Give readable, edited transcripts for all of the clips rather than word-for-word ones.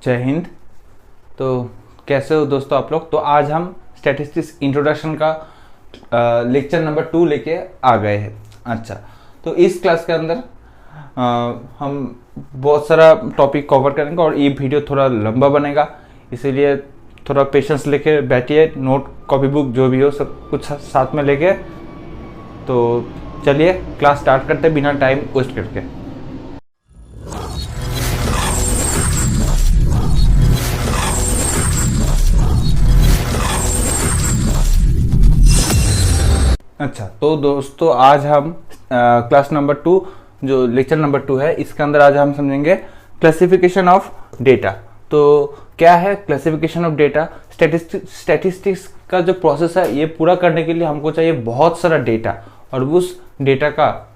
जय हिंद। तो कैसे हो दोस्तों आप लोग। तो आज हम स्टैटिस्टिक्स इंट्रोडक्शन का लेक्चर नंबर 2 लेके आ गए हैं। अच्छा, तो इस क्लास के अंदर हम बहुत सारा टॉपिक कवर करेंगे और ये वीडियो थोड़ा लंबा बनेगा, इसीलिए थोड़ा पेशेंस लेके बैठिए। नोट कॉपी बुक जो भी हो सब कुछ साथ में लेके। तो चलिए क्लास स्टार्ट करते हैं बिना टाइम वेस्ट करके। अच्छा, तो दोस्तों आज हम क्लास नंबर 2 जो लेक्चर नंबर 2 है, इसके अंदर आज हम समझेंगे क्लासिफिकेशन ऑफ डेटा। तो क्या है क्लासिफिकेशन ऑफ डेटा? स्टैटिस्टिक्स का जो प्रोसेस है ये पूरा करने के लिए हमको चाहिए बहुत सारा डेटा, और उस डेटा का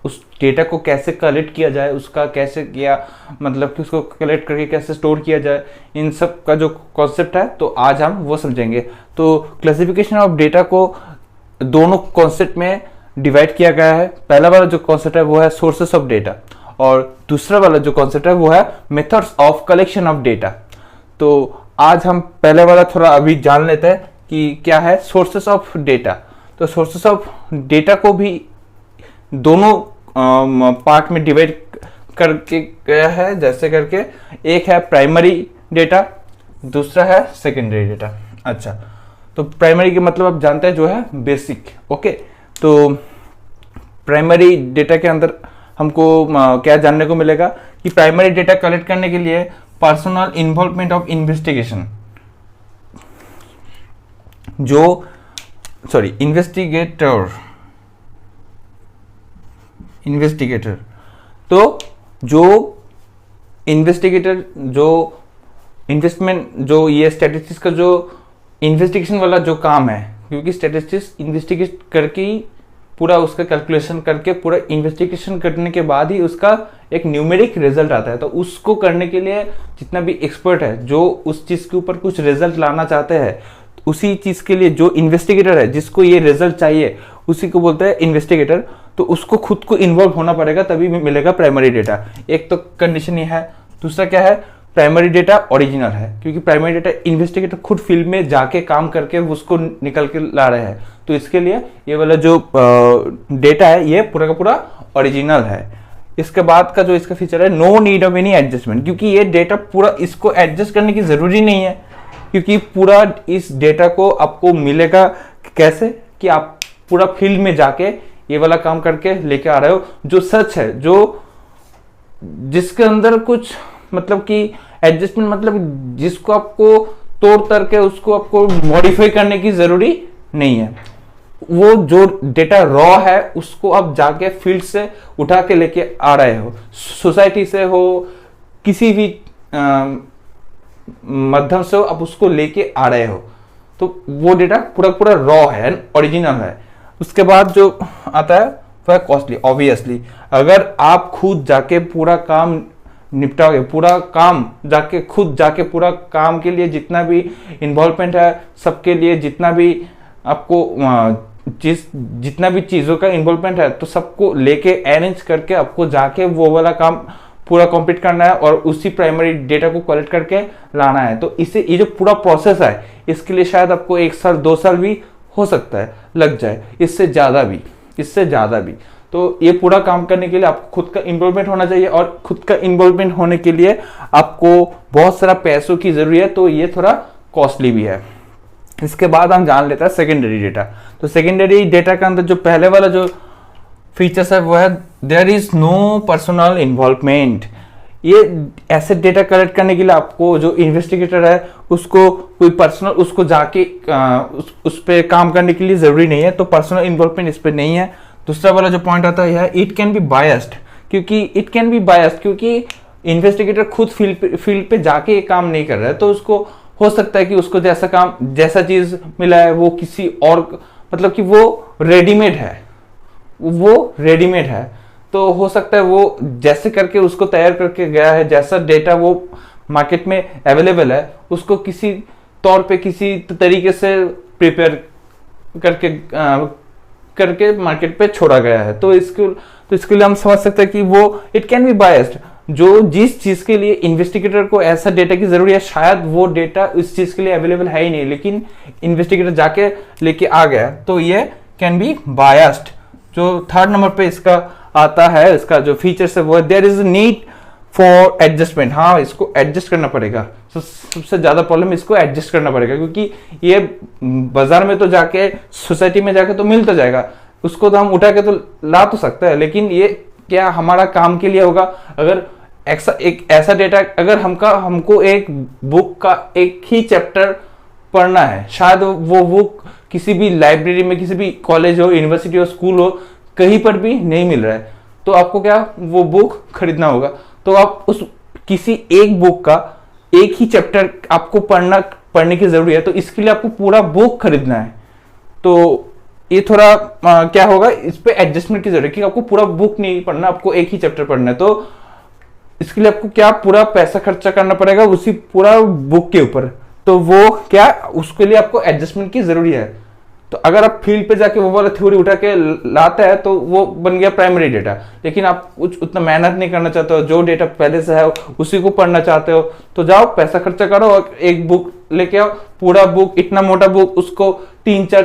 उस डेटा को कैसे कलेक्ट किया जाए, उसका कैसे किया मतलब कि उसको कलेक्ट करके कैसे स्टोर किया जाए, इन सब का जो कॉन्सेप्ट है तो आज हम वो समझेंगे। तो क्लासिफिकेशन ऑफ डेटा को दोनों कॉन्सेप्ट में डिवाइड किया गया है। पहला वाला जो कॉन्सेप्ट है वो है सोर्सेस ऑफ डेटा, और दूसरा वाला जो कॉन्सेप्ट है वो है methods of collection of data. तो आज हम पहले वाला थोड़ा अभी जान लेते हैं कि क्या है सोर्सेस ऑफ डेटा। तो सोर्सेस ऑफ डेटा को भी दोनों पार्ट में डिवाइड करके गया है, जैसे करके एक है प्राइमरी डेटा, दूसरा है सेकेंडरी डेटा। अच्छा, तो प्राइमरी के मतलब आप जानते हैं जो है बेसिक। ओके, तो प्राइमरी डेटा के अंदर हमको क्या जानने को मिलेगा कि प्राइमरी डेटा कलेक्ट करने के लिए personal involvement of investigation investigator. तो जो इन्वेस्टिगेटर जो इन्वेस्टमेंट जो ये स्टैटिस्टिक्स का जो इन्वेस्टिगेशन वाला जो काम है, क्योंकि स्टैटिस्टिक्स इन्वेस्टिगेट करके ही पूरा उसका कैलकुलेशन करके पूरा इन्वेस्टिगेशन करने के बाद ही उसका एक न्यूमेरिक रिजल्ट आता है। तो उसको करने के लिए जितना भी एक्सपर्ट है जो उस चीज के ऊपर कुछ रिजल्ट लाना चाहते हैं, उसी चीज के लिए जो इन्वेस्टिगेटर है जिसको ये रिजल्ट चाहिए उसी को बोलते हैं इन्वेस्टिगेटर। तो उसको खुद को इन्वॉल्व होना पड़ेगा तभी मिलेगा प्राइमरी डेटा। एक तो कंडीशन ये है। दूसरा क्या है, प्राइमरी डेटा ओरिजिनल है, क्योंकि प्राइमरी डेटा इन्वेस्टिगेटर खुद फील्ड में जाके काम करके उसको निकल के ला रहे हैं। तो इसके लिए ये वाला जो डेटा है ये पूरा का पूरा ओरिजिनल है। इसके बाद का जो इसका फीचर है, no need of any adjustment, क्योंकि ये डेटा पूरा इसको एडजस्ट करने की जरूरी नहीं है, क्योंकि पूरा इस डेटा को आपको मिलेगा कैसे कि आप पूरा फील्ड में जाके ये वाला काम करके लेके आ रहे हो, जो सच है, जो जिसके अंदर कुछ मतलब कि एडजस्टमेंट मतलब जिसको आपको तोड़ तर के उसको आपको मॉडिफाई करने की जरूरी नहीं है। वो जो डेटा रॉ है उसको आप जाके फील्ड से उठा के लेके आ रहे हो, सोसाइटी से हो, किसी भी माध्यम से हो, आप उसको लेके आ रहे हो। तो वो डेटा पूरा पूरा रॉ है, ओरिजिनल है। उसके बाद जो आता है वह कॉस्टली। ऑब्वियसली अगर आप खुद जाके पूरा काम निपटाओगे, पूरा काम जाके खुद जाके पूरा काम के लिए जितना भी इन्वॉल्वमेंट है, सबके लिए जितना भी आपको जितना भी चीजों का इन्वॉल्वमेंट है, तो सबको लेके अरेंज करके आपको जाके वो वाला काम पूरा कंप्लीट करना है और उसी प्राइमरी डेटा को कलेक्ट करके लाना है। तो इसे ये जो पूरा प्रोसेस है इसके लिए शायद आपको 1 साल 2 साल भी हो सकता है लग जाए, इससे ज्यादा भी। तो ये पूरा काम करने के लिए आपको खुद का इन्वॉल्वमेंट होना चाहिए, और खुद का इन्वॉल्वमेंट होने के लिए आपको बहुत सारा पैसों की जरूरत है, तो ये थोड़ा कॉस्टली भी है। इसके बाद हम जान लेते हैं सेकेंडरी डेटा। तो सेकेंडरी डेटा के अंदर जो पहले वाला जो फीचर्स है वो है there is no personal involvement. ये ऐसे डेटा कलेक्ट करने के लिए आपको जो इन्वेस्टिगेटर है उसको कोई पर्सनल उसको जाके उस पे काम करने के लिए जरूरी नहीं है, तो पर्सनल इन्वॉल्वमेंट इस पे नहीं है। दूसरा वाला जो पॉइंट आता है इट कैन बी बायस्ड, क्योंकि इन्वेस्टिगेटर खुद फील्ड पे जाके ये काम नहीं कर रहा है, तो उसको हो सकता है कि उसको जैसा चीज मिला है वो किसी और मतलब कि वो रेडीमेड है, तो हो सकता है वो जैसे करके उसको तैयार करके गया है, जैसा डेटा वो मार्केट में अवेलेबल है उसको किसी तौर पे किसी तरीके से प्रिपेयर करके मार्केट पे छोड़ा गया है। तो इसके लिए हम समझ सकते हैं कि वो इट कैन बी बायस्ड। जो जिस चीज के लिए इन्वेस्टिगेटर को ऐसा डेटा की जरूरत है, शायद वो डेटा उस चीज के लिए अवेलेबल है ही नहीं, लेकिन इन्वेस्टिगेटर जाके लेके आ गया, तो ये कैन बी बायस्ड। जो थर्ड नंबर पे इसका आता है, इसका जो फीचर्स है वो है there is need for adjustment. हाँ, इसको एडजस्ट करना पड़ेगा। सबसे ज्यादा प्रॉब्लम इसको एडजस्ट करना पड़ेगा, क्योंकि ये बाजार में तो जाके, सोसाइटी में जाके तो मिल तो जाएगा, उसको तो हम उठा के तो ला तो सकते हैं, लेकिन ये क्या हमारा काम के लिए होगा? अगर एक ऐसा डेटा, अगर हमको एक बुक का एक ही चैप्टर पढ़ना है, शायद वो बुक किसी भी लाइब्रेरी में, किसी भी कॉलेज हो, यूनिवर्सिटी हो, स्कूल हो, कहीं पर भी नहीं मिल रहा है, तो आपको क्या वो बुक खरीदना होगा। तो आप उस किसी एक बुक का एक ही चैप्टर आपको पढ़ने की जरूरत है, तो इसके लिए आपको पूरा बुक खरीदना है। तो ये थोड़ा क्या होगा, इस पे एडजस्टमेंट की जरूरत है कि आपको पूरा बुक नहीं पढ़ना, आपको एक ही चैप्टर पढ़ना है, तो इसके लिए आपको क्या पूरा पैसा खर्चा करना पड़ेगा उसी पूरा बुक के ऊपर। तो वो क्या, उसके लिए आपको एडजस्टमेंट की जरूरी है। तो अगर आप फील्ड पे जाके वो वाला थ्योरी उठा के लाते हैं तो वो बन गया प्राइमरी डेटा, लेकिन आप कुछ उतना मेहनत नहीं करना चाहते हो, जो डेटा पहले से है उसी को पढ़ना चाहते हो, तो जाओ पैसा खर्चा करो और एक बुक लेके आओ, पूरा बुक, इतना मोटा बुक, उसको 3-4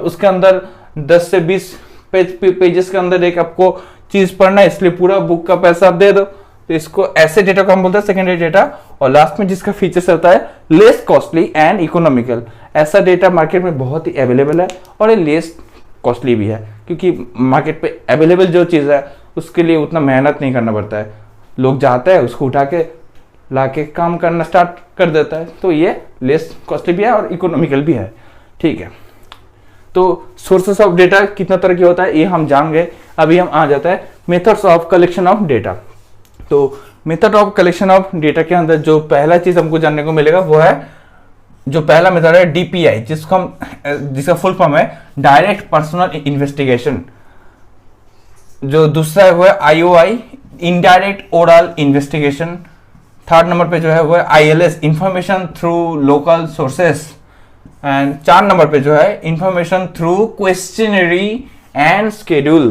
उसके अंदर 10 से 20 पेजेस के अंदर एक आपको चीज पढ़ना है, इसलिए पूरा बुक का पैसा आप दे दो। तो इसको ऐसे डेटा को हम बोलते हैं सेकेंडरी डेटा। और लास्ट में जिसका फीचर्स होता है लेस कॉस्टली एंड इकोनॉमिकल। ऐसा डेटा मार्केट में बहुत ही अवेलेबल है और ये लेस कॉस्टली भी है, क्योंकि मार्केट पे अवेलेबल जो चीज़ है उसके लिए उतना मेहनत नहीं करना पड़ता है, लोग जाते हैं उसको उठा के ला के काम करना स्टार्ट कर देता है। तो ये लेस कॉस्टली भी है और इकोनॉमिकल भी है। ठीक है, तो सोर्सेस ऑफ डेटा कितना तरह की होता है ये हम जान गए। अभी हम आ जाता है methods of collection of data. तो method of collection of data के अंदर जो पहला चीज हमको जानने को मिलेगा वो है, जो पहला मेथड है डीपीआई, जिसका फुल फॉर्म है डायरेक्ट पर्सनल इन्वेस्टिगेशन। जो दूसरा है वो है IOI, indirect oral investigation. Third number पे जो है वो है ILS, information through local sources. And 4 number पे जो है information through questionnaire and schedule.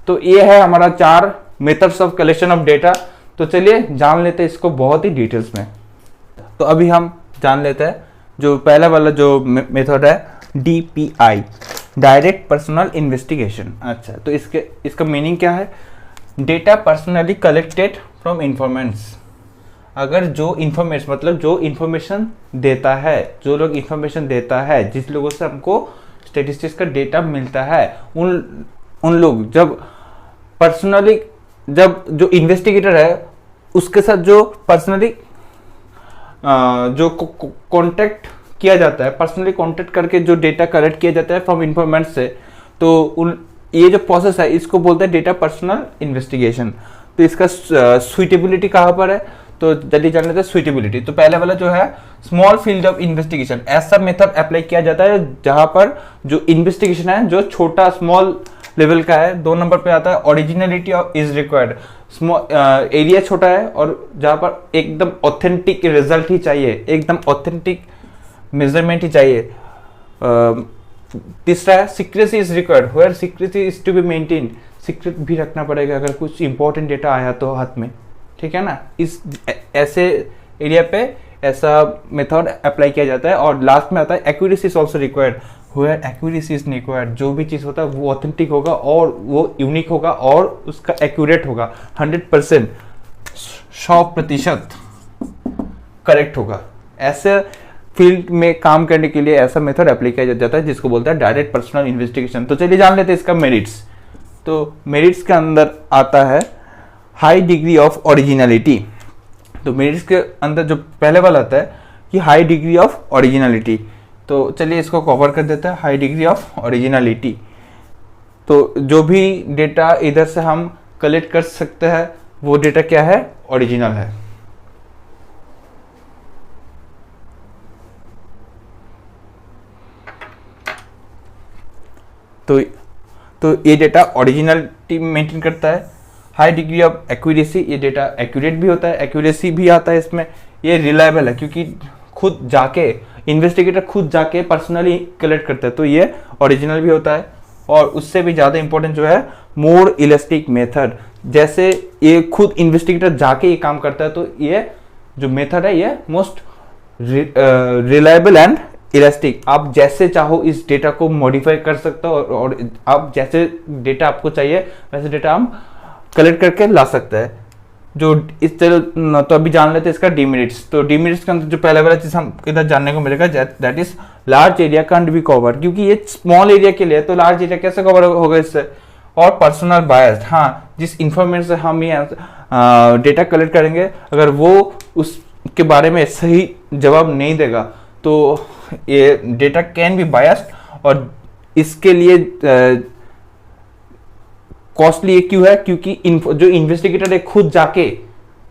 तो ये है हमारा 4 methods of collection of data. तो चलिए जान लेते हैं इसको बहुत ही डिटेल्स में। तो अभी हम जान लेते हैं जो पहला वाला जो मेथड है डीपीआई, डायरेक्ट पर्सनल इन्वेस्टिगेशन। अच्छा, तो इसका मीनिंग क्या है? Data personally collected from informants. अगर जो इन्फॉर्मेशन, मतलब जो इन्फॉर्मेशन देता है, जो लोग इन्फॉर्मेशन देता है, जिस लोगों से हमको स्टेटिस्टिक्स का डेटा मिलता है, उन लोग जब पर्सनली, जब जो इन्वेस्टिगेटर है उसके साथ जो पर्सनली जो कांटेक्ट किया जाता है, पर्सनली कांटेक्ट करके जो डेटा कलेक्ट किया जाता है फ्रॉम इन्फॉर्मेंट से, तो ये जो प्रोसेस है इसको बोलते हैं डेटा पर्सनल इन्वेस्टिगेशन। तो इसका सुइटेबिलिटी कहाँ पर है? तो जल्दी जान लेते हैं सुइटेबिलिटी। तो पहले वाला जो है स्मॉल फील्ड ऑफ इन्वेस्टिगेशन, ऐसा मेथड अप्लाई किया जाता है जहां पर जो इन्वेस्टिगेशन है जो छोटा स्मॉल लेवल का है। 2 नंबर पे आता है originality of is required, small area छोटा है और जहां पर एकदम ऑथेंटिक रिजल्ट ही चाहिए, एकदम ऑथेंटिक मेजरमेंट ही चाहिए। तीसरा है secrecy is required, where secrecy is to be maintain, secret भी रखना पड़ेगा अगर कुछ इंपॉर्टेंट डेटा आया तो हाथ में, ठीक है ना। इस ऐसे एरिया पे ऐसा मेथड अप्लाई किया जाता है। और लास्ट में आता है accuracy is also required, where accuracy is required, जो भी चीज़ होता है वो ऑथेंटिक होगा और वो यूनिक होगा और उसका एक्यूरेट होगा, 100%, 100% करेक्ट होगा। ऐसे फील्ड में काम करने के लिए ऐसा मेथड अप्लाई किया जाता है जिसको बोलता है डायरेक्ट पर्सनल इन्वेस्टिगेशन। तो चलिए जान लेते हैं इसका मेरिट्स। तो मेरिट्स के अंदर आता है हाई डिग्री ऑफ ओरिजिनलिटी। तो मेरिट्स के अंदर जो पहले वाला आता है कि हाई डिग्री ऑफ ओरिजिनलिटी। तो चलिए इसको कवर कर देते हैं, हाई डिग्री ऑफ ओरिजिनलिटी। तो जो भी डेटा इधर से हम कलेक्ट कर सकते हैं वो डेटा क्या है? ओरिजिनल है। तो ये डेटा ओरिजिनलिटी मेंटेन करता है। हाई डिग्री ऑफ एक्यूरेसी, ये डेटा एक्यूरेट भी होता है, एक्यूरेसी भी आता है इसमें। ये रिलायबल है क्योंकि खुद जाके इन्वेस्टिगेटर खुद जाके पर्सनली कलेक्ट करता है, तो ये ओरिजिनल भी होता है। और उससे भी ज़्यादा इंपॉर्टेंट जो है मोर इलास्टिक मेथड, जैसे ये खुद इन्वेस्टिगेटर जाके ये काम करता है, तो ये जो मेथड है ये मोस्ट रिलायबल एंड इलास्टिक। आप जैसे चाहो इस डेटा को मॉडिफाई कर सकते हो और आप जैसे डेटा आपको चाहिए वैसे डेटा हम कलेक्ट करके ला सकते हैं। जो इस तरह, तो अभी जान लेते हैं इसका डिमेरिट्स। तो डिमेरिट्स के अंदर जो पहले वाला चीज हम इधर जानने को मिलेगा that is large area cantt B cover, क्योंकि ये स्मॉल एरिया के लिए, तो लार्ज एरिया कैसे कवर होगा इससे। और पर्सनल बायस, हाँ जिस इंफॉर्मेशन से हम ये डेटा कलेक्ट करेंगे अगर वो उसके बारे में सही जवाब नहीं देगा तो ये डेटा कैन बी बायस्ड। और इसके लिए कॉस्टली ये क्यों है, क्योंकि जो इन्वेस्टिगेटर है खुद जाके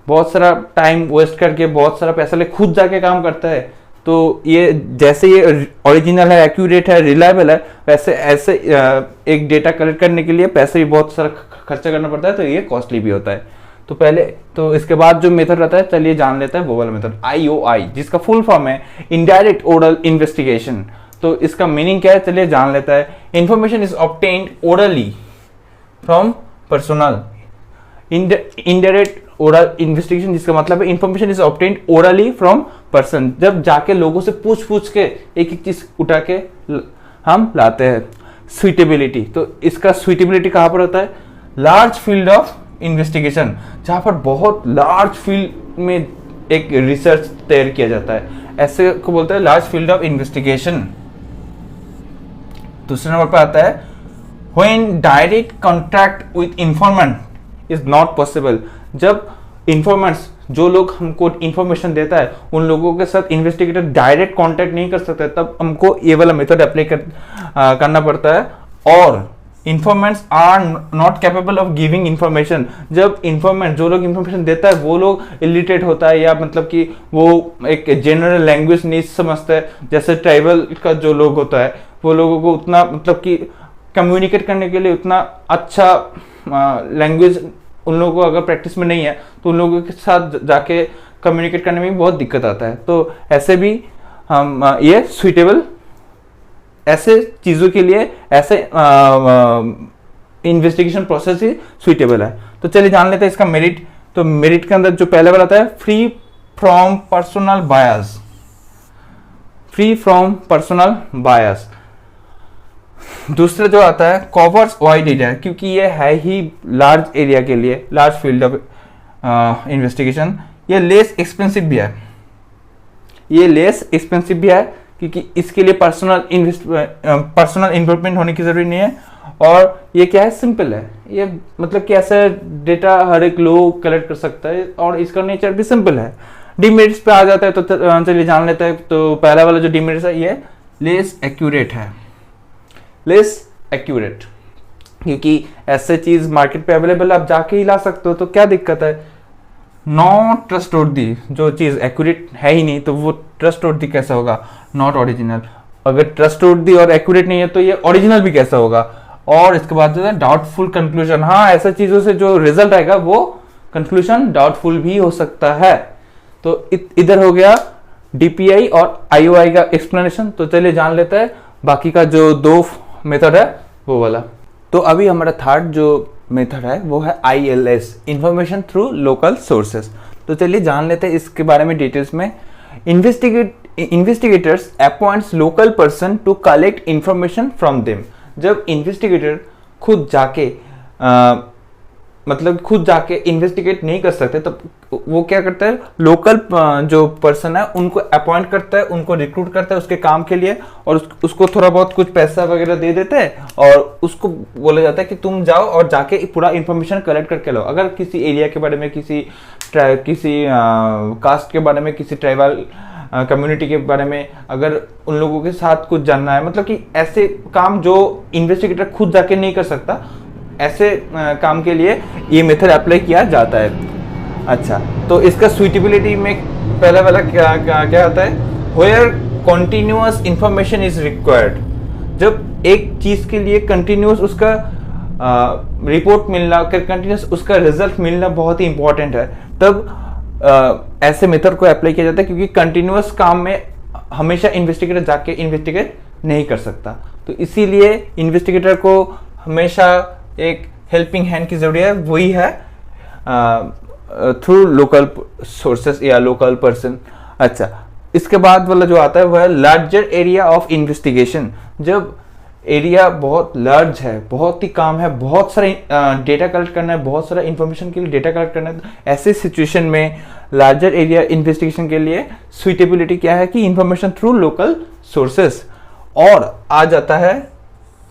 बहुत सारा टाइम वेस्ट करके बहुत सारा पैसा ले खुद जाके काम करता है, तो ये जैसे ये ओरिजिनल है, एक्यूरेट है, रिलायबल है, वैसे ऐसे एक डेटा कलेक्ट करने के लिए पैसे भी बहुत सारा खर्चा करना पड़ता है, तो ये कॉस्टली भी होता है। तो पहले तो इसके बाद जो मेथड रहता है चलिए जान लेते हैं वो वाला मेथड IOI, जिसका फुल फॉर्म है इनडायरेक्ट ओरल इन्वेस्टिगेशन। तो इसका मीनिंग क्या है चलिए जान लेता है। Information is obtained orally from personal. Indirect oral investigation जिसका मतलब है information is obtained orally from person, जब जाके लोगों से पूछ पूछ के एक एक चीज उठा के हम लाते हैं। सुइटेबिलिटी, तो इसका सुइटेबिलिटी कहां पर होता है, लार्ज फील्ड ऑफ इन्वेस्टिगेशन, जहां पर बहुत लार्ज फील्ड में एक रिसर्च तैयार किया जाता है, ऐसे को बोलते हैं लार्ज फील्ड ऑफ इन्वेस्टिगेशन। दूसरे नंबर पर आता है when direct contact with informant is not possible, जब informants जो लोग हमको इंफॉर्मेशन देता है उन लोगों के साथ इन्वेस्टिगेटर डायरेक्ट कांटेक्ट नहीं कर सकते, तब हमको ये वाला मेथड अप्लाई करना पड़ता है। और informants are not capable of giving information, जब इन्फॉर्मेंट जो लोग इंफॉर्मेशन देता है वो लोग इलिटरेट होता है, या मतलब कि वो एक जनरल लैंग्वेज नहीं समझता है, जैसे ट्राइबल का जो लोग होता है वो लोगों को उतना मतलब कि कम्युनिकेट करने के लिए उतना अच्छा लैंग्वेज उन लोगों को अगर प्रैक्टिस में नहीं है तो उन लोगों के साथ जाके कम्युनिकेट करने में बहुत दिक्कत आता है। तो ऐसे भी हम ये सुइटेबल ऐसे चीज़ों के लिए ऐसे इन्वेस्टिगेशन प्रोसेस ही सुइटेबल है। तो चलिए जान लेते हैं इसका मेरिट। तो मेरिट के अंदर जो पहले वाला आता है free from personal bias, free from personal bias. दूसरा जो आता है कवर्स वाइड एरिया, क्योंकि ये है ही लार्ज एरिया के लिए, लार्ज फील्ड ऑफ इन्वेस्टिगेशन। ये लेस एक्सपेंसिव भी है, ये लेस एक्सपेंसिव भी है क्योंकि इसके लिए पर्सनल इन्वॉल्वमेंट होने की जरूरी नहीं है। और ये क्या है, सिंपल है, ये मतलब कि ऐसा डेटा हर एक लोग कलेक्ट कर सकता है और इसका नेचर भी सिंपल है। डिमेरिट्स पे आ जाता है तो चलिए जान लेते हैं। तो पहला वाला जो डिमेरिट्स है ये लेस एक्यूरेट है, लेस एक्यूरेट, क्योंकि ऐसे चीज मार्केट पे अवेलेबल आप जाके ही ला सकते हो, तो क्या दिक्कत है। नॉट ट्रस्टवर्दी, जो चीज एक्यूरेट है ही नहीं तो वो ट्रस्टवर्दी कैसा होगा, नॉट ओरिजिनल। अगर ट्रस्टवर्दी और एक्यूरेट नहीं है तो ये ओरिजिनल भी कैसा होगा। और इसके बाद जो है डाउटफुल कंक्लूजन, हाँ ऐसा चीजों से जो रिजल्ट आएगा वो कंक्लूजन डाउटफुल भी हो सकता है। तो इधर हो गया DPI और IOI का एक्सप्लेनेशन। तो चलिए जान लेते हैं बाकी का जो दो मेथड है वो वाला। तो अभी हमारा थर्ड जो मेथड है वो है ILS, information through local sources. तो चलिए जान लेते हैं इसके बारे में डिटेल्स में। Investigators appoints local person to collect information from them. जब इन्वेस्टिगेटर खुद जाके मतलब खुद जाके इन्वेस्टिगेट नहीं कर सकते तब वो क्या करता है, लोकल जो पर्सन है उनको अपॉइंट करता है, उनको रिक्रूट करता है उसके काम के लिए, और उसको थोड़ा बहुत कुछ पैसा वगैरह दे देते हैं और उसको बोला जाता है कि तुम जाओ और जाके पूरा इंफॉर्मेशन कलेक्ट करके लो। अगर किसी एरिया के बारे में, किसी कास्ट के बारे में, किसी ट्राइबल कम्युनिटी के बारे में अगर उन लोगों के साथ कुछ जानना है, मतलब कि ऐसे काम जो इन्वेस्टिगेटर खुद जाके नहीं कर सकता, ऐसे काम के लिए ये मेथड अप्लाई किया जाता है। अच्छा, तो इसका सुइटेबिलिटी में पहला वाला क्या आता है, where continuous information is required. जब एक चीज के लिए कंटिन्यूअस उसका रिपोर्ट मिलना, कंटिन्यूअस उसका रिजल्ट मिलना बहुत ही इंपॉर्टेंट है, तब ऐसे मेथड को अप्लाई किया जाता है, क्योंकि कंटिन्यूअस काम में हमेशा इन्वेस्टिगेटर जाके इन्वेस्टिगेट नहीं कर सकता। तो इसीलिए इन्वेस्टिगेटर को हमेशा एक हेल्पिंग हैंड की जरूरत है, वही है थ्रू लोकल सोर्सेस या लोकल पर्सन। अच्छा, इसके बाद वाला जो आता है वह है लार्जर एरिया ऑफ इन्वेस्टिगेशन। जब एरिया बहुत लार्ज है, बहुत ही काम है, बहुत सारे डेटा कलेक्ट करना है, बहुत सारा इंफॉर्मेशन के लिए डेटा कलेक्ट करना है, तो ऐसे सिचुएशन में लार्जर एरिया इन्वेस्टिगेशन के लिए सुइटेबिलिटी क्या है कि इंफॉर्मेशन थ्रू लोकल सोर्सेस। और आ जाता है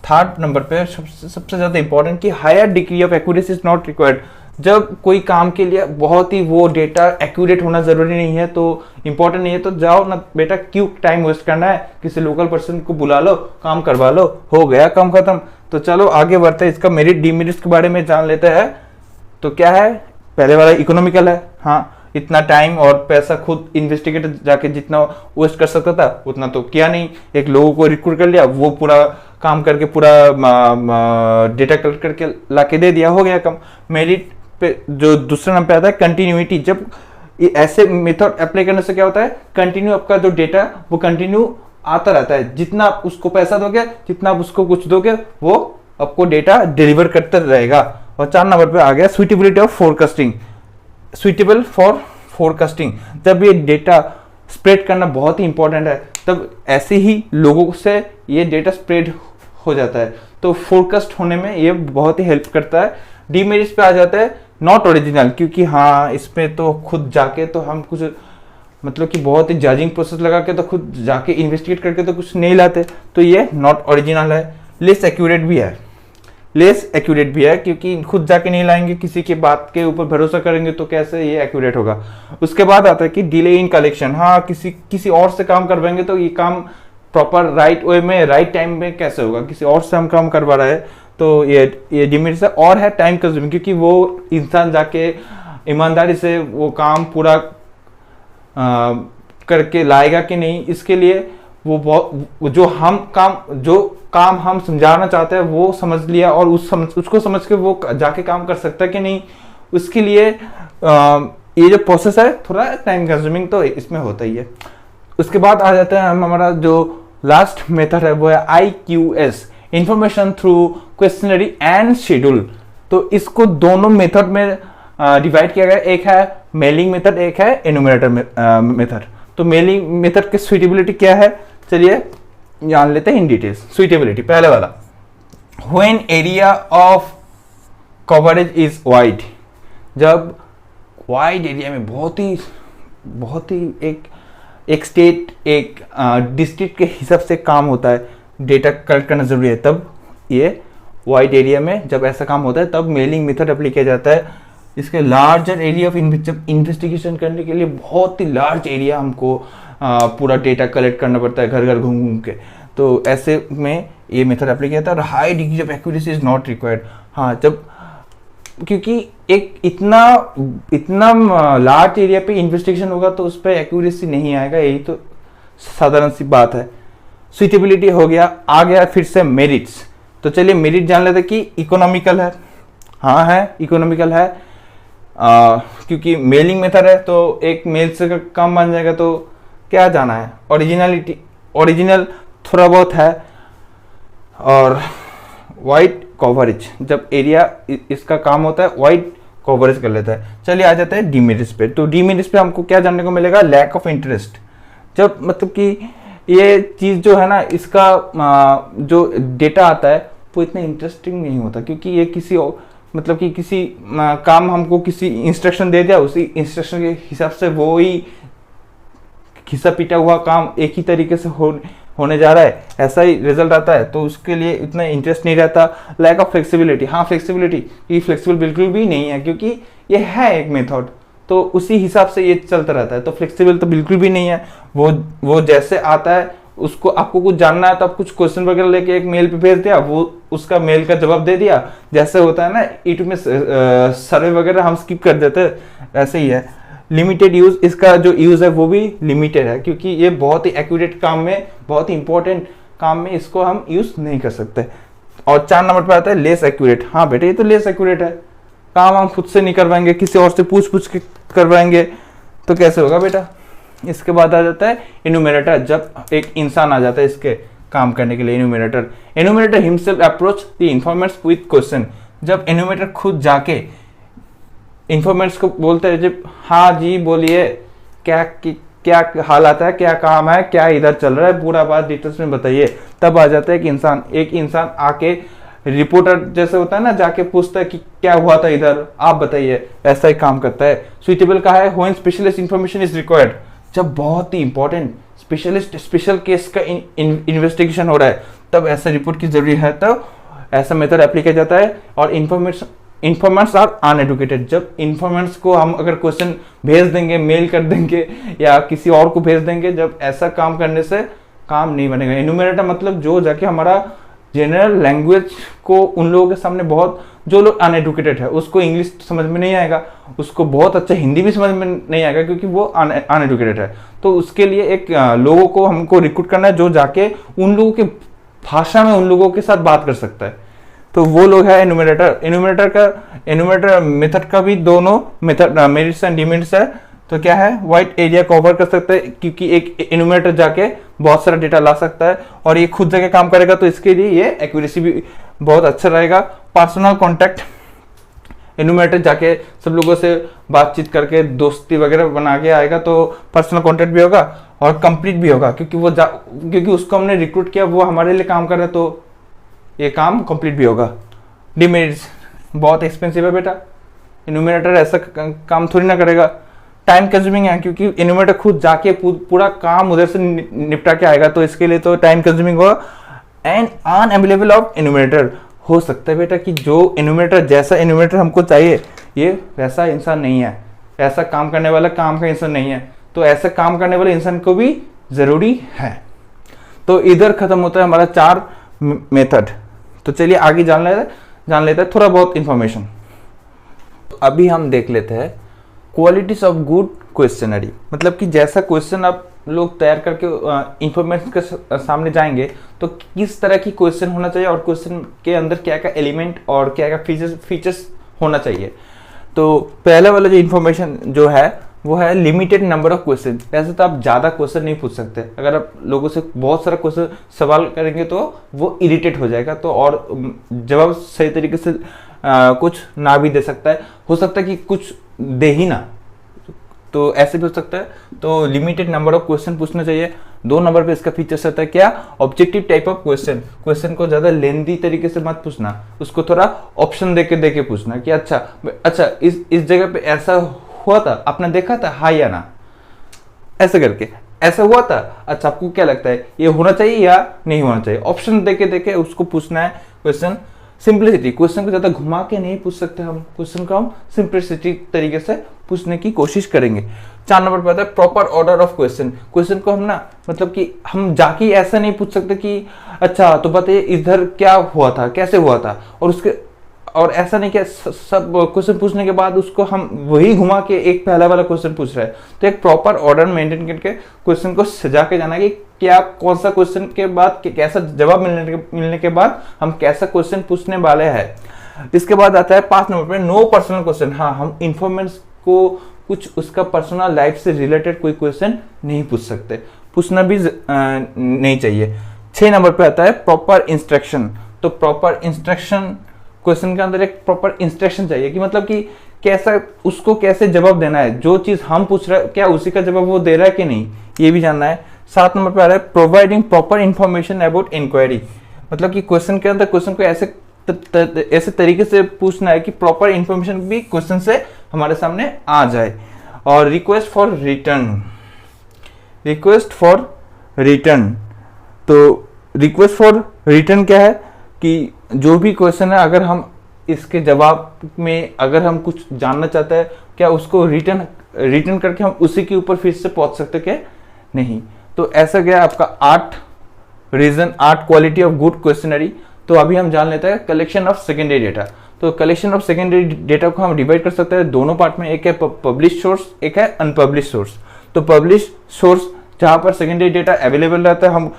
थर्ड नंबर पे सबसे ज्यादा इंपॉर्टेंट कि higher degree of accuracy is not required. जब कोई काम के लिए बहुत ही वो डेटा एक्यूरेट होना जरूरी नहीं है, तो इंपॉर्टेंट नहीं है, तो जाओ ना बेटा, क्यों टाइम वेस्ट करना है, किसी लोकल पर्सन को बुला लो, काम करवा लो, हो गया काम खत्म। तो चलो आगे बढ़ते हैं, इसका मेरिट डिमेरिट्स के बारे में जान लेते हैं। तो क्या है, पहले वाला इकोनॉमिकल है, हाँ, इतना टाइम और पैसा खुद इन्वेस्टिगेटर जाके जितना वेस्ट कर सकता था उतना तो किया नहीं, एक लोगों को रिक्रूट कर लिया, वो पूरा काम करके पूरा डेटा कलेक्ट करके लाके दे दिया, हो गया काम। मेरिट पे जो दूसरा नंबर पे आता है कंटिन्यूटी। जब ऐसे मेथड अप्लाई करने से क्या होता है, कंटिन्यू आपका जो डेटा वो कंटिन्यू आता रहता है, जितना आप उसको पैसा दोगे, जितना आप उसको कुछ दोगे, वो आपको डेटा डिलीवर करते रहेगा। और 4 नंबर पे आ गया suitability of forecasting. Suitable for forecasting, जब ये डेटा स्प्रेड करना बहुत ही इंपॉर्टेंट है, तब ऐसे ही लोगों से ये डेटा स्प्रेड हो जाता है, तो फोरकास्ट होने में ये बहुत ही हेल्प करता है। डीमेरिट्स पे आ जाता है नॉट ओरिजिनल, क्योंकि हाँ इसमें तो खुद जाके तो हम कुछ मतलब कि बहुत ही जजिंग प्रोसेस लगा के तो खुद जाके इन्वेस्टिगेट करके तो कुछ नहीं लाते, तो ये नॉट ओरिजिनल है। लेस एक्यूरेट भी है, लेस एक्यूरेट भी है, क्योंकि खुद जाके नहीं लाएंगे, किसी की बात के ऊपर भरोसा करेंगे तो कैसे ये एक्यूरेट होगा। उसके बाद आता है कि डिले इन कलेक्शन, हाँ किसी और से काम करवाएंगे तो ये काम प्रॉपर राइट वे में राइट टाइम में कैसे होगा, किसी और से हम काम करवा रहे हैं, तो ये डिमेरिट्स है। और है टाइम कंज्यूमिंग, क्योंकि वो इंसान जाके ईमानदारी से वो काम पूरा करके लाएगा कि नहीं, इसके लिए वो जो काम हम समझाना चाहते हैं वो समझ लिया और उसको समझ के वो जाके काम कर सकता है कि नहीं, उसके लिए ये जो प्रोसेस है थोड़ा टाइम कंज्यूमिंग तो इसमें होता ही है। उसके बाद आ जाता है हमारा जो लास्ट मेथड है वो है IQS, information through questionnaire and schedule. तो इसको दोनों मेथड में डिवाइड किया गया, एक है मेलिंग मेथड, एक है एनुमरेटर मेथड। तो मेलिंग मेथड की सुइटेबिलिटी क्या है, चलिए जान लेते हैं इन डिटेल्स। सुइटेबिलिटी पहले वाला, when area of coverage is wide, जब वाइड एरिया में बहुत ही एक स्टेट एक डिस्ट्रिक्ट के हिसाब से काम होता है, डेटा कलेक्ट करना जरूरी है, तब ये वाइड एरिया में जब ऐसा काम होता है तब मेलिंग मेथड अप्लाई किया जाता है। इसके लार्जर एरिया ऑफ इन्वेस्टिगेशन करने के लिए बहुत ही लार्ज एरिया हमको पूरा डेटा कलेक्ट करना पड़ता है, घर घर घूम घूम के, तो ऐसे में ये मेथड अप्लाई किया था। और high degree of accuracy is not required, हाँ जब क्योंकि एक इतना लार्ज एरिया पे इन्वेस्टिगेशन होगा तो उस पर एक्यूरेसी नहीं आएगा, यही तो साधारण सी बात है। सुइटेबिलिटी हो गया, आ गया फिर से मेरिट्स। तो चलिए मेरिट जान लेते कि इकोनॉमिकल है, हाँ है इकोनॉमिकल है, क्योंकि मेलिंग मेथड है तो एक मेल से काम बन जाएगा, तो क्या जाना है, ओरिजिनल थोड़ा बहुत है। और वाइड कवरेज, जब एरिया इसका काम होता है वाइड कवरेज कर लेता है। चलिए आ जाते हैं डीमेरिट्स पे। तो डीमेरिट्स पे हमको क्या जानने को मिलेगा, लैक ऑफ इंटरेस्ट। जब मतलब कि ये चीज जो है ना, इसका जो डेटा आता है वो इतना इंटरेस्टिंग नहीं होता, क्योंकि ये किसी काम हमको किसी इंस्ट्रक्शन दे दिया, उसी इंस्ट्रक्शन के हिसाब से वो ही घिसा पिटा हुआ काम एक ही तरीके से होने जा रहा है, ऐसा ही रिजल्ट आता है, तो उसके लिए इतना इंटरेस्ट नहीं रहता। लैक ऑफ फ्लेक्सिबिलिटी, हाँ फ्लेक्सिबिलिटी, ये फ्लेक्सिबल बिल्कुल भी नहीं है, क्योंकि ये है एक मेथड तो उसी हिसाब से ये चलता रहता है, तो फ्लेक्सिबल तो बिल्कुल भी नहीं है। वो जैसे आता है उसको आपको कुछ जानना है तो आप कुछ क्वेश्चन वगैरह लेके एक मेल पे भेज दिया, वो उसका मेल का जवाब दे दिया, जैसे होता है ना ईट में सर्वे वगैरह हम स्किप कर देते हैं, ऐसे ही है। लिमिटेड यूज, इसका जो यूज है वो भी लिमिटेड है, क्योंकि ये बहुत ही एक्यूरेट काम में, बहुत ही इंपॉर्टेंट काम में इसको हम यूज नहीं कर सकते। और 4 नंबर पे आता है लेस एक्यूरेट। हाँ बेटे ये तो लेस एक्यूरेट है, काम हम खुद से नहीं करवाएंगे, किसी और से पूछ के करवाएंगे तो कैसे होगा बेटा। इसके बाद आ जाता है इन्यूमरेटर, जब एक इंसान आ जाता है इसके काम करने के लिए। Enumerator himself approach the informants with question, जब एन्यूमरेटर खुद जाके इंफॉर्मेंट्स को बोलते हैं जब हाँ जी बोलिए क्या हालात है, क्या काम है, क्या इधर चल रहा है, पूरा बात डिटेल्स में बताइए, तब आ जाता है कि एक इंसान आके रिपोर्टर जैसे होता है ना, जाके पूछता है कि क्या हुआ था इधर, आप बताइए, ऐसा ही काम करता है। सुइटेबल का है when specialist information is required, जब बहुत ही इंपॉर्टेंट स्पेशल केस का इन्वेस्टिगेशन हो रहा है तब ऐसा रिपोर्ट की जरूरी है, तब ऐसा मेथड अप्लाई किया जाता है। और इन्फॉर्मेंट्स आर अनएडुकेटेड, जब इन्फॉर्मेंट्स को हम अगर क्वेश्चन भेज देंगे, मेल कर देंगे या किसी और को भेज देंगे, जब ऐसा काम करने से काम नहीं बनेगा। एन्यूमरेटर मतलब जो जाके हमारा जनरल लैंग्वेज को उन लोगों के सामने बहुत, जो लोग अनएडुकेटेड है उसको इंग्लिश समझ में नहीं आएगा, उसको बहुत अच्छा हिंदी भी समझ में नहीं आएगा क्योंकि वो अनएडुकेटेड है। तो उसके लिए एक लोगों को हमको रिक्रूट करना है जो जाके उन लोगों के भाषा में उन लोगों के साथ बात कर सकता है, तो वो लोग है एन्यूमरेटर। एन्यूमरेटर मेथड का भी दोनों मेथड मेरिट्स एंड डिमेरिट्स है। तो क्या है, वाइड एरिया कवर कर सकते हैं क्योंकि एक एन्यूमरेटर जाके बहुत सारा डेटा ला सकता है और ये खुद जगह काम करेगा, तो इसके लिए ये एक्यूरेसी भी बहुत अच्छा रहेगा। पर्सनल कांटेक्ट, एन्यूमरेटर जाके सब लोगों से बातचीत करके दोस्ती वगैरह बना के आएगा, तो पर्सनल कांटेक्ट भी होगा और कंप्लीट भी होगा क्योंकि उसको हमने रिक्रूट किया, वो हमारे लिए काम कर रहा है, तो ये काम कंप्लीट भी होगा। डिमेरिट्स, बहुत एक्सपेंसिव है बेटा, एन्यूमरेटर ऐसा काम थोड़ी ना करेगा, टाइम कंज्यूमिंग है क्योंकि एन्यूमरेटर खुद जाके पूरा काम उधर से निपटा के आएगा, तो इसके लिए तो टाइम कंज्यूमिंग होगा। एंड अनअवेलेबल ऑफ एन्यूमरेटर, हो सकता है बेटा कि जो एन्यूमरेटर जैसा एन्यूमरेटर हमको चाहिए ये वैसा इंसान नहीं है, ऐसा काम करने वाला काम का इंसान नहीं है, तो ऐसा काम करने वाले इंसान को भी जरूरी है। तो इधर खत्म होता है हमारा 4 मेथड। तो चलिए आगे जान लेते हैं थोड़ा बहुत इंफॉर्मेशन। अभी हम देख लेते हैं क्वालिटीज ऑफ गुड क्वेश्चनरी, मतलब कि जैसा क्वेश्चन आप लोग तैयार करके इंफॉर्मेशन के सामने जाएंगे तो किस तरह की क्वेश्चन होना चाहिए और क्वेश्चन के अंदर क्या क्या एलिमेंट और क्या क्या फीचर्स होना चाहिए। तो पहला वाला जो इंफॉर्मेशन जो है वो है लिमिटेड नंबर ऑफ क्वेश्चन। वैसे तो आप ज़्यादा क्वेश्चन नहीं पूछ सकते, अगर आप लोगों से बहुत सारा क्वेश्चन सवाल करेंगे तो वो इरिटेट हो जाएगा, तो और जवाब सही तरीके से कुछ ना भी दे सकता है, हो सकता है कि कुछ दे ही ना, तो ऐसे भी हो सकता है। तो लिमिटेड नंबर ऑफ क्वेश्चन पूछना चाहिए। 2 नंबर पे इसका फीचर्स रहता है क्या, ऑब्जेक्टिव टाइप ऑफ क्वेश्चन को ज्यादा लेंदी तरीके से मत पूछना, उसको थोड़ा ऑप्शन देके पूछना कि अच्छा इस जगह पे ऐसा हुआ था, आपने देखा था, हाँ या ना, ऐसे करके ऐसा हुआ था, अच्छा आपको क्या लगता है ये होना चाहिए या नहीं होना चाहिए, ऑप्शन देके उसको पूछना है क्वेश्चन। सिंप्लिसिटी, क्वेश्चन को ज्यादा घुमा के नहीं पूछ सकते हम, क्वेश्चन को हम सिंप्लिसिटी तरीके से पूछने की कोशिश करेंगे। 4 नंबर पर आता है प्रॉपर ऑर्डर ऑफ क्वेश्चन को हम ना, मतलब कि हम जाके ऐसा नहीं पूछ सकते कि अच्छा तो बताइए इधर क्या हुआ था, कैसे हुआ था, और ऐसा नहीं कि सब क्वेश्चन पूछने के बाद उसको हम वही घुमा के एक पहला वाला क्वेश्चन पूछ रहे हैं। तो एक प्रॉपर ऑर्डर मेंटेन करके क्वेश्चन को सजा के जाना कि क्या कौन सा क्वेश्चन के बाद कैसा जवाब मिलने के बाद हम कैसा क्वेश्चन पूछने वाले हैं। इसके बाद आता है 5 नंबर पे नो पर्सनल क्वेश्चन। हाँ, हम इन्फॉर्मेंट्स को कुछ उसका पर्सनल लाइफ से रिलेटेड कोई क्वेश्चन नहीं पूछ सकते, पूछना भी नहीं चाहिए। 6 नंबर पे आता है प्रॉपर इंस्ट्रक्शन। तो प्रॉपर इंस्ट्रक्शन, क्वेश्चन के अंदर एक प्रॉपर इंस्ट्रक्शन चाहिए कि मतलब कि कैसा उसको कैसे जवाब देना है, जो चीज हम पूछ रहे हैं क्या उसी का जवाब वो दे रहा है कि नहीं, ये भी जानना है। 7 नंबर पे आ रहा है providing proper information about inquiry, मतलब कि क्वेश्चन के अंदर क्वेश्चन को ऐसे तरीके से पूछना है कि प्रॉपर इंफॉर्मेशन भी क्वेश्चन से हमारे सामने आ जाए। और रिक्वेस्ट फॉर रिटर्न, तो रिक्वेस्ट फॉर रिटर्न क्या है कि जो भी क्वेश्चन है अगर हम इसके जवाब में अगर हम कुछ जानना चाहते हैं क्या उसको रिटर्न करके हम उसी के ऊपर फिर से पहुंच सकते क्या नहीं। तो ऐसा गया आपका 8 क्वालिटी ऑफ गुड क्वेश्चनरी। तो अभी हम जान लेते हैं कलेक्शन ऑफ सेकेंडरी डेटा। तो कलेक्शन ऑफ सेकेंडरी डेटा को हम डिवाइड कर सकते हैं दोनों पार्ट में, एक है पब्लिश सोर्स, एक है अनपब्लिश सोर्स। तो पब्लिश सोर्स जहां पर सेकेंडरी डेटा अवेलेबल रहता है, हम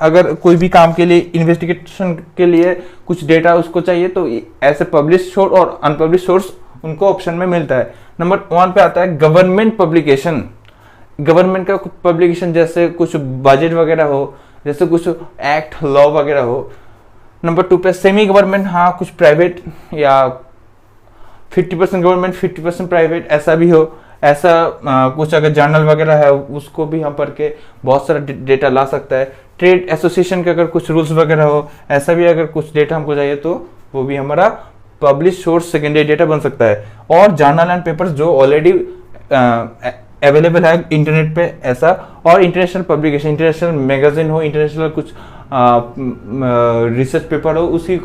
अगर कोई भी काम के लिए इन्वेस्टिगेशन के लिए कुछ डेटा उसको चाहिए तो ऐसे पब्लिश सोर्स और अनपब्लिश सोर्स उनको ऑप्शन में मिलता है। नंबर 1 पे आता है गवर्नमेंट पब्लिकेशन। गवर्नमेंट का पब्लिकेशन जैसे कुछ बजट वगैरह हो, जैसे कुछ एक्ट लॉ वगैरह हो, नंबर 2 पे सेमी गवर्नमेंट, हाँ कुछ प्राइवेट या 50% गवर्नमेंट 50% प्राइवेट ऐसा भी हो, ऐसा कुछ अगर जर्नल वगैरह है उसको भी हम पढ़ के बहुत सारा डेटा ला सकता है। ट्रेड एसोसिएशन के अगर कुछ रूल्स वगैरह हो, ऐसा भी अगर कुछ डेटा हमको चाहिए तो वो भी हमारा पब्लिश सोर्स सेकेंडरी डेटा बन सकता है। और जर्नल एंड पेपर्स जो ऑलरेडी अवेलेबल है इंटरनेट पे ऐसा, और इंटरनेशनल पब्लिकेशन, इंटरनेशनल मैगजीन हो, इंटरनेशनल कुछ रिसर्च पेपर हो, उसी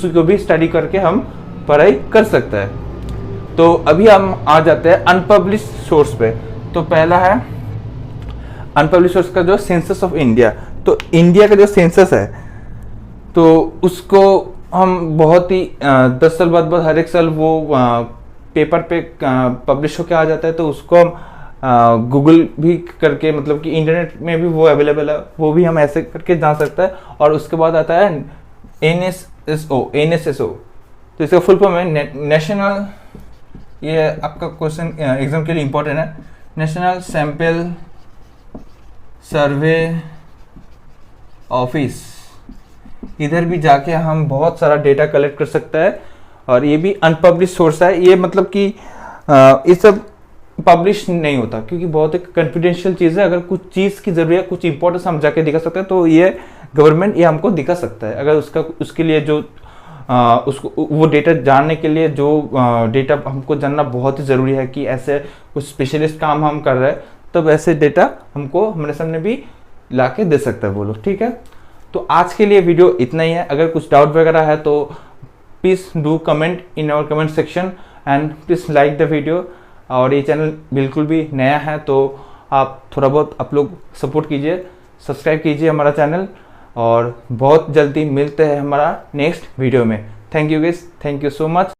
को भी स्टडी करके हम पढ़ाई कर सकते हैं। तो अभी हम आ जाते हैं अनपब्लिश सोर्स पे। तो पहला है अनपब्लिश सोर्स का जो सेंसस ऑफ इंडिया। तो इंडिया का जो सेंसस है तो उसको हम बहुत ही 10 साल बाद हर एक साल वो पेपर पे पब्लिश होके आ जाता है, तो उसको हम गूगल भी करके, मतलब कि इंटरनेट में भी वो अवेलेबल है, वो भी हम ऐसे करके जान सकते हैं। और उसके बाद आता है NSSO। तो इसका फुल फॉर्म है नेशनल, ये आपका क्वेश्चन एग्जाम के लिए इंपॉर्टेंट है, नेशनल सैंपल सर्वे ऑफिस। इधर भी जाके हम बहुत सारा डेटा कलेक्ट कर सकते हैं, और ये भी अनपब्लिश सोर्स है। ये मतलब कि ये सब पब्लिश नहीं होता क्योंकि बहुत एक कॉन्फिडेंशियल चीज़ है। अगर कुछ चीज़ की जरूरत, कुछ इंपॉर्टेंस हम जाके दिखा सकते हैं तो ये गवर्नमेंट ये हमको दिखा सकता है। अगर उसके लिए जो उसको वो डेटा जानने के लिए जो डेटा हमको जानना बहुत ही ज़रूरी है कि ऐसे कुछ स्पेशलिस्ट काम हम कर रहे हैं, तब ऐसे डेटा हमको हमारे सामने भी ला के दे सकता है वो लोग। ठीक है, तो आज के लिए वीडियो इतना ही है। अगर कुछ डाउट वगैरह है तो please do comment in our comment section and please like the video. और ये चैनल बिल्कुल भी नया है तो आप थोड़ा बहुत आप लोग सपोर्ट कीजिए, सब्सक्राइब कीजिए हमारा चैनल, और बहुत जल्दी मिलते हैं हमारा नेक्स्ट वीडियो में। Thank you guys, thank you so much.